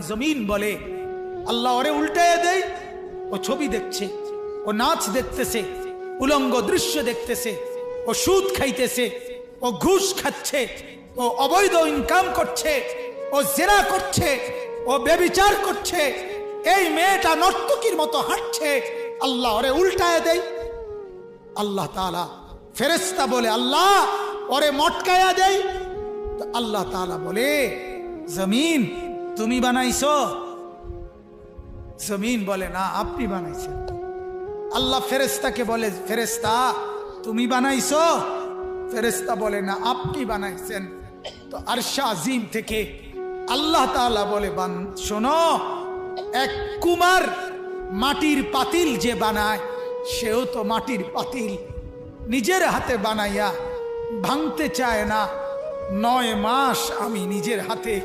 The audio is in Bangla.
জমিন বলে আল্লাহ ওরে উল্টায় দেয়, ও ছবি দেখছে, ও নাচ দেখতেছে, উলঙ্গ দৃশ্য দেখতেছে, ও সুদ খাইতেছে, ও ঘুষ খাচ্ছে, ও অবৈধ ইনকাম করছে, ও জেনা করছে, ও ব্যভিচার করছে। এই মেয়েটা নর্তকীর মতো হাঁটছে, আল্লাহ ওরে উল্টায় দেয়। আল্লাহ তাআলা ফেরেশতা বলে আল্লাহ ওরে মটকায়া দেয়। তো আল্লাহ তাআলা বলে জমিন তুমি বানাইছো? জমিন বলে না, আপনি বানাইছেন। আল্লাহ ফেরেশতাকে বলে ফেরেশতা তুমি বানাইছো? ফেরেশতা বলে না, আপনি বানাইছেন। তো আরশে আজিম থেকে আল্লাহ তাআলা বলে শোনো, এক কুমার মাটির পাতিল যে বানায়, সেও তো মাটির পাতিল নিজের হাতে বানাইয়া ভাঙতে চায় না। 9 মাস আমি নিজের হাতে